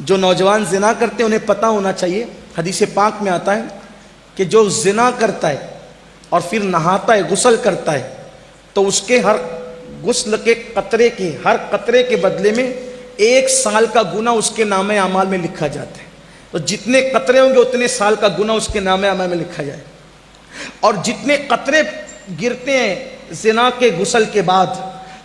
جو نوجوان زنا کرتے ہیں انہیں پتہ ہونا چاہیے، حدیث پاک میں آتا ہے کہ جو زنا کرتا ہے اور پھر نہاتا ہے، غسل کرتا ہے، تو اس کے ہر غسل کے قطرے کے ہر قطرے کے بدلے میں 1 سال کا گناہ اس کے نامہ اعمال میں لکھا جاتا ہے۔ تو جتنے قطرے ہوں گے اتنے سال کا گناہ اس کے نامہ اعمال میں لکھا جائے، اور جتنے قطرے گرتے ہیں زنا کے غسل کے بعد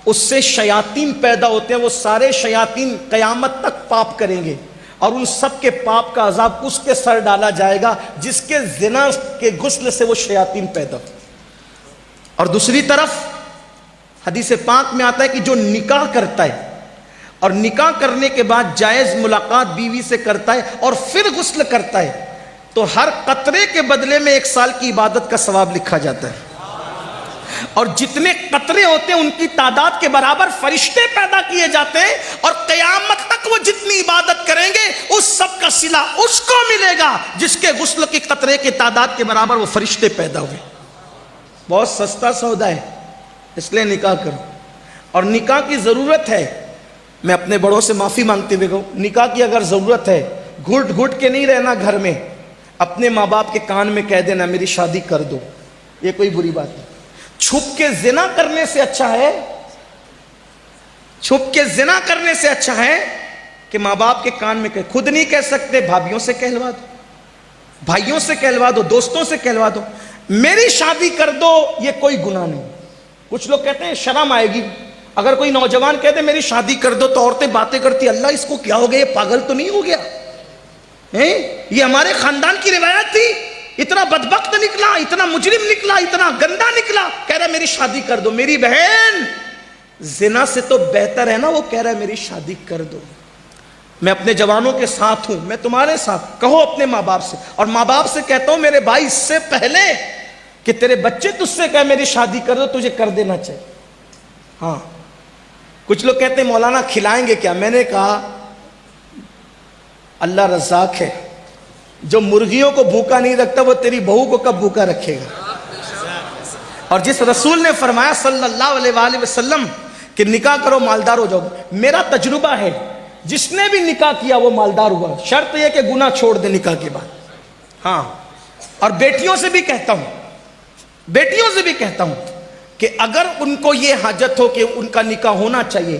اس سے شیاطین پیدا ہوتے ہیں، وہ سارے شیاطین قیامت تک پاپ کریں گے، اور ان سب کے پاپ کا عذاب اس کے سر ڈالا جائے گا جس کے زنا کے غسل سے وہ شیاطین پیدا ہو۔ اور دوسری طرف حدیث پاک میں آتا ہے کہ جو نکاح کرتا ہے اور نکاح کرنے کے بعد جائز ملاقات بیوی سے کرتا ہے اور پھر غسل کرتا ہے، تو ہر قطرے کے بدلے میں 1 سال کی عبادت کا ثواب لکھا جاتا ہے، اور جتنے قطرے ہوتے ہیں ان کی تعداد کے برابر فرشتے پیدا کیے جاتے ہیں، اور قیامت تک وہ جتنی عبادت کریں گے اس سب کا صلہ اس کو ملے گا جس کے غسل کی قطرے کی تعداد کے برابر وہ فرشتے پیدا ہوئے۔ بہت سستا سودا ہے، اس لیے نکاح کرو۔ اور نکاح کی ضرورت ہے، میں اپنے بڑوں سے معافی مانگتے ہوئے کہوں، نکاح کی اگر ضرورت ہے، گھٹ گھٹ کے نہیں رہنا گھر میں، اپنے ماں باپ کے کان میں کہہ دینا میری شادی کر دو، یہ کوئی بری بات نہیں۔ چھپ کے زنا کرنے سے اچھا ہے، چھپ کے زنا کرنے سے اچھا ہے کہ ماں باپ کے کان میں خود نہیں کہہ سکتے، بھابھیوں سے کہلوا دو، بھائیوں سے کہلوا دو، دوستوں سے کہلوا دو میری شادی کر دو، یہ کوئی گناہ نہیں۔ کچھ لوگ کہتے ہیں شرم آئے گی، اگر کوئی نوجوان کہتے میری شادی کر دو تو عورتیں باتیں کرتی اللہ اس کو کیا ہو گیا، یہ پاگل تو نہیں ہو گیا، یہ ہمارے خاندان کی روایت تھی، اتنا بدبخت نکلا، اتنا مجرم نکلا، اتنا گندا نکلا، کہہ رہا ہے میری شادی کر دو۔ میری بہن، زنا سے تو بہتر ہے نا وہ کہہ رہا ہے میری شادی کر دو۔ میں اپنے جوانوں کے ساتھ ہوں، میں تمہارے ساتھ، کہو اپنے ماں باپ سے، اور ماں باپ سے کہتا ہوں میرے بھائی اس سے پہلے کہ تیرے بچے تجھ سے کہے میری شادی کر دو، تجھے کر دینا چاہیے۔ ہاں، کچھ لوگ کہتے ہیں مولانا کھلائیں گے کیا؟ میں نے کہا اللہ رزاق ہے، جو مرغیوں کو بھوکا نہیں رکھتا وہ تیری بہو کو کب بھوکا رکھے گا؟ اور جس رسول نے فرمایا صلی اللہ علیہ وآلہ وسلم کہ نکاح کرو مالدار ہو جاؤ، میرا تجربہ ہے جس نے بھی نکاح کیا وہ مالدار ہوا، شرط یہ کہ گناہ چھوڑ دے نکاح کے بعد۔ ہاں، اور بیٹیوں سے بھی کہتا ہوں، بیٹیوں سے بھی کہتا ہوں کہ اگر ان کو یہ حاجت ہو کہ ان کا نکاح ہونا چاہیے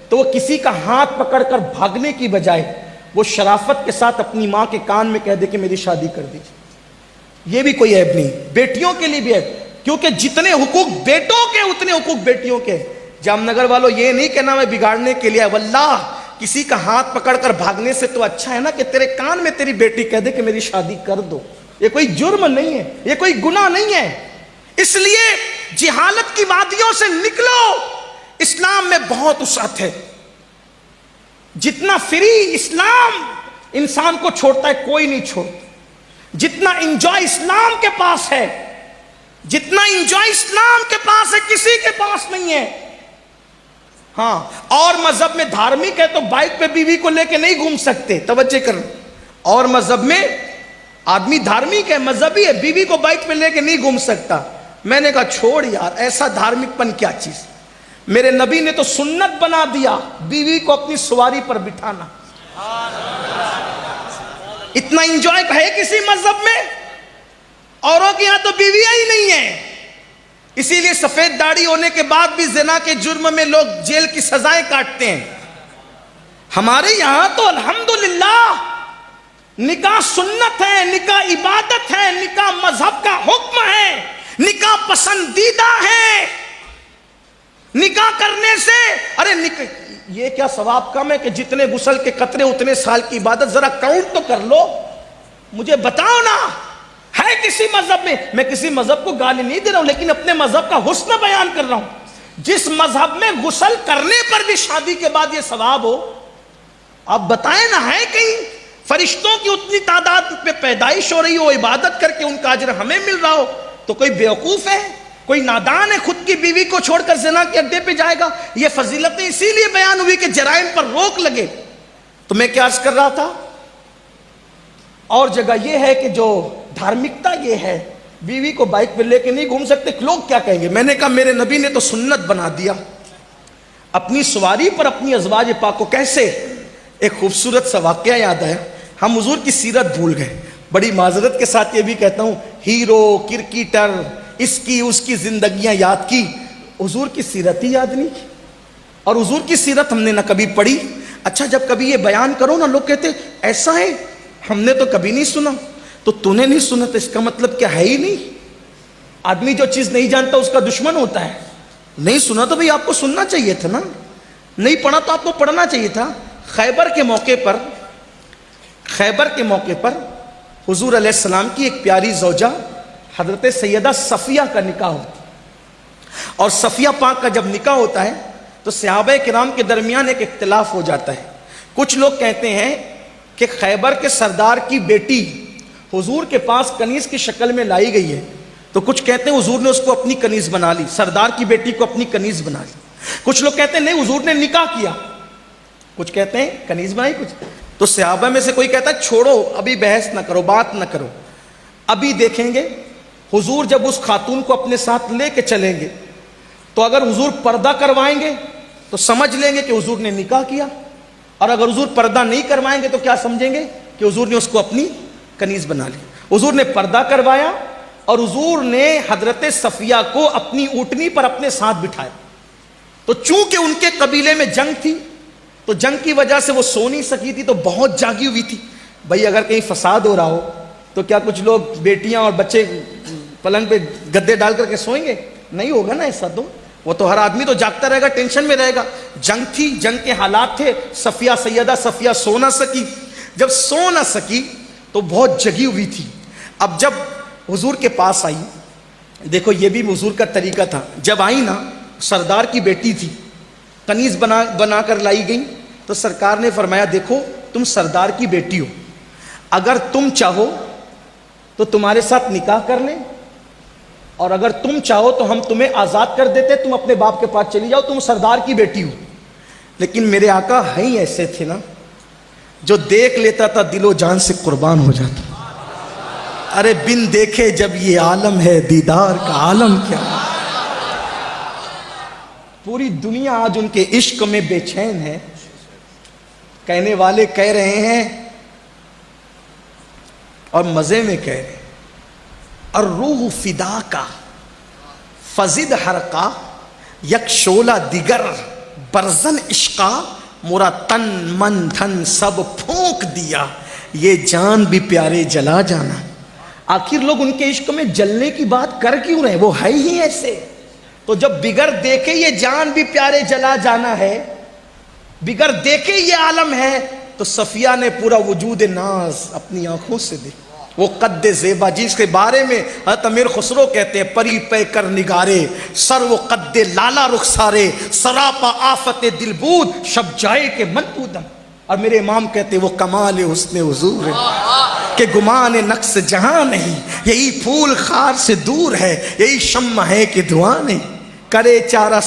تو وہ کسی کا ہاتھ پکڑ کر بھاگنے کی بجائے وہ شرافت کے ساتھ اپنی ماں کے کان میں کہہ دے کہ میری شادی کر دیجیے، یہ بھی کوئی عیب نہیں، بیٹیوں کے لیے بھی ہے، کیونکہ جتنے حقوق بیٹوں کے اتنے حقوق بیٹیوں کے۔ جام نگر والوں یہ نہیں کہنا میں بگاڑنے کے لیے، واللہ کسی کا ہاتھ پکڑ کر بھاگنے سے تو اچھا ہے نا کہ تیرے کان میں تیری بیٹی کہہ دے کہ میری شادی کر دو۔ یہ کوئی جرم نہیں ہے، یہ کوئی گناہ نہیں ہے۔ اس لیے جہالت کی وادیوں سے نکلو، اسلام میں بہت وسعت ہے، جتنا فری اسلام انسان کو چھوڑتا ہے کوئی نہیں چھوڑتا، جتنا انجوائے اسلام کے پاس ہے، جتنا انجوائے اسلام کے پاس ہے کسی کے پاس نہیں ہے۔ ہاں، اور مذہب میں دھارمک ہے تو بائک پہ بیوی کو لے کے نہیں گھوم سکتے، توجہ کرنا، اور مذہب میں آدمی دھارمک ہے، مذہبی ہے، بیوی کو بائک پہ لے کے نہیں گھوم سکتا۔ میں نے کہا چھوڑ یار، ایسا دھارمک پن کیا چیز، میرے نبی نے تو سنت بنا دیا بیوی کو اپنی سواری پر بٹھانا۔ اتنا انجوائے ہے کسی مذہب میں؟ اوروں کے یہاں تو بیویاں ہی نہیں ہیں، اسی لیے سفید داڑھی ہونے کے بعد بھی زنا کے جرم میں لوگ جیل کی سزائیں کاٹتے ہیں۔ ہمارے یہاں تو الحمدللہ نکاح سنت ہے، نکاح عبادت ہے، نکاح مذہب کا حکم ہے، نکاح پسندیدہ ہے۔ نکاح کرنے سے ارے یہ کیا ثواب کم ہے کہ جتنے غسل کے قطرے اتنے سال کی عبادت؟ ذرا کاؤنٹ تو کر لو، مجھے بتاؤ نا، ہے کسی مذہب میں کسی مذہب کو گالی نہیں دے رہا ہوں لیکن اپنے مذہب کا حسن بیان کر رہا ہوں، جس مذہب میں غسل کرنے پر بھی شادی کے بعد یہ ثواب ہو، آپ بتائیں نا، ہے کہیں؟ فرشتوں کی اتنی تعداد پہ پیدائش ہو رہی ہو، عبادت کر کے ان کا اجر ہمیں مل رہا ہو، تو کوئی بیوقوف ہے، کوئی نادان ہے خود کی بیوی کو چھوڑ کر زنا کے اڈے پہ جائے گا؟ یہ فضیلتیں اسی لیے بیان ہوئی کہ جرائم پر روک لگے۔ تو میں کیا عرض کر رہا تھا، اور جگہ یہ ہے کہ جو دھارمکتا یہ ہے، بیوی کو بائک پہ لے کے نہیں گھوم سکتے، لوگ کیا کہیں گے؟ میں نے کہا میرے نبی نے تو سنت بنا دیا، اپنی سواری پر اپنی ازواج پاک کو کیسے ایک خوبصورت سا واقعہ یاد ہے، ہم حضور کی سیرت بھول گئے. بڑی معذرت کے ساتھ یہ بھی کہتا ہوں، ہیرو کرکٹر اس کی زندگیاں یاد کی، حضور کی سیرت ہی یاد نہیں کی. اور حضور کی سیرت ہم نے نہ کبھی پڑھی. اچھا جب کبھی یہ بیان کرو نا، لوگ کہتے ایسا ہے، ہم نے تو کبھی نہیں سنا. تو نے نہیں سنا تو اس کا مطلب کیا ہے ہی نہیں. آدمی جو چیز نہیں جانتا اس کا دشمن ہوتا ہے. نہیں سنا تو بھئی آپ کو سننا چاہیے تھا نا، نہیں پڑھا تو آپ کو پڑھنا چاہیے تھا. خیبر کے موقع پر حضور علیہ السلام کی ایک پیاری زوجہ حضرت سیدہ صفیہ کا نکاح ہوتا ہے. اور صفیہ پاک کا جب نکاح ہوتا ہے تو صحابہ کرام کے درمیان ایک اختلاف ہو جاتا ہے. کچھ لوگ کہتے ہیں کہ خیبر کے سردار کی بیٹی حضور کے پاس کنیز کی شکل میں لائی گئی ہے، تو کچھ کہتے ہیں حضور نے اس کو اپنی کنیز بنا لی، سردار کی بیٹی کو اپنی کنیز بنا لی. کچھ لوگ کہتے ہیں نہیں حضور نے نکاح کیا، کچھ کہتے ہیں کنیز بنائی. کچھ تو صحابہ میں سے کوئی کہتا ہے چھوڑو ابھی بحث نہ کرو، بات نہ کرو، ابھی دیکھیں گے. حضور جب اس خاتون کو اپنے ساتھ لے کے چلیں گے تو اگر حضور پردہ کروائیں گے تو سمجھ لیں گے کہ حضور نے نکاح کیا، اور اگر حضور پردہ نہیں کروائیں گے تو کیا سمجھیں گے کہ حضور نے اس کو اپنی کنیز بنا لی. حضور نے پردہ کروایا اور حضور نے حضرت صفیہ کو اپنی اونٹنی پر اپنے ساتھ بٹھایا. تو چونکہ ان کے قبیلے میں جنگ تھی تو جنگ کی وجہ سے وہ سو نہیں سکی تھی، تو بہت جاگی ہوئی تھی. بھائی اگر کہیں فساد ہو رہا ہو تو کیا کچھ لوگ بیٹیاں اور بچے پلنگ پہ گدے ڈال کر کے سوئیں گے؟ نہیں ہوگا نا ایسا. تو وہ تو ہر آدمی تو جاگتا رہے گا، ٹینشن میں رہے گا. جنگ تھی، جنگ کے حالات تھے. سیدہ صفیہ سو نہ سکی. جب سو نہ سکی تو بہت جگی ہوئی تھی. اب جب حضور کے پاس آئی، دیکھو یہ بھی حضور کا طریقہ تھا، جب آئی نا سردار کی بیٹی تھی، کنیز بنا کر لائی گئی، تو سرکار نے فرمایا دیکھو تم سردار کی بیٹی ہو، اگر تم چاہو تو تمہارے ساتھ نکاح کر لیں، اور اگر تم چاہو تو ہم تمہیں آزاد کر دیتے، تم اپنے باپ کے پاس چلی جاؤ، تم سردار کی بیٹی ہو. لیکن میرے آقا ہیں ہی ایسے تھے نا، جو دیکھ لیتا تھا دل و جان سے قربان ہو جاتا. ارے بن دیکھے جب یہ عالم ہے، دیدار کا عالم کیا. پوری دنیا آج ان کے عشق میں بے چین ہے. کہنے والے کہہ رہے ہیں اور مزے میں کہہ رہے ہیں، الروح فدا کا فزد حرقا یک شولہ دیگر برزن عشقا، مورا تن من دھن سب پھونک دیا، یہ جان بھی پیارے جلا جانا. آخر لوگ ان کے عشق میں جلنے کی بات کر کیوں رہے؟ وہ ہے ہی ایسے. تو جب بغیر دیکھے یہ جان بھی پیارے جلا جانا ہے، بغیر دیکھے یہ عالم ہے، تو صفیہ نے پورا وجود ناز اپنی آنکھوں سے دیکھا. وہ قد زیبا جس کے بارے میں حضرت امیر خسرو کہتے ہیں، پری پے کر نگارے سر وہ قد لالا رخسارے، سراپا آفت دل بود شب جائے کے من بودم. اور میرے امام کہتے ہیں وہ کمال حسن حضور ہے کہ گمان نقص جہاں نہیں، یہی پھول خار سے دور ہے، یہی شمع ہے کہ دھواں نہیں. کرے چارہ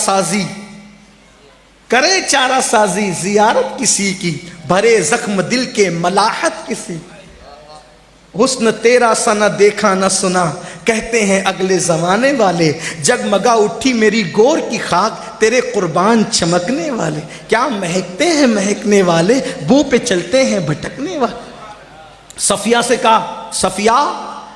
سازی زیارت کسی کی، بھرے زخم دل کے ملاحت کسی. حسن تیرا سا نہ دیکھا نہ سنا، کہتے ہیں اگلے زمانے والے، جگمگا اٹھی میری گور کی خاک، تیرے قربان چمکنے والے. کیا مہکتے ہیں مہکنے والے، بو پہ چلتے ہیں بھٹکنے والے. صفیہ سے کہا صفیہ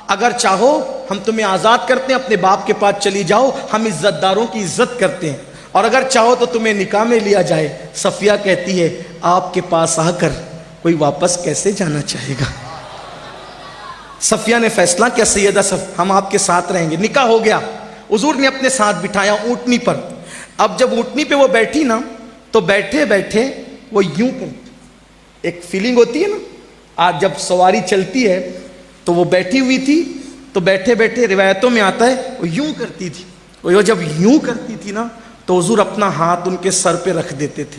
اگر چاہو ہم تمہیں آزاد کرتے ہیں، اپنے باپ کے پاس چلی جاؤ، ہم عزت داروں کی عزت کرتے ہیں، اور اگر چاہو تو تمہیں نکاح میں لیا جائے. صفیہ کہتی ہے آپ کے پاس آ کر کوئی واپس کیسے جانا چاہے گا. صفیہ نے فیصلہ کیا سیدہ ہم آپ کے ساتھ رہیں گے. نکاح ہو گیا. حضور نے اپنے ساتھ بٹھایا اونٹنی پر. اب جب اونٹنی پہ وہ بیٹھی نا تو بیٹھے بیٹھے وہ یوں کرتی، ایک فیلنگ ہوتی ہے نا، آج جب سواری چلتی ہے تو وہ بیٹھی ہوئی تھی، تو بیٹھے بیٹھے روایتوں میں آتا ہے وہ یوں کرتی تھی. وہ جب یوں کرتی تھی نا تو حضور اپنا ہاتھ ان کے سر پہ رکھ دیتے تھے.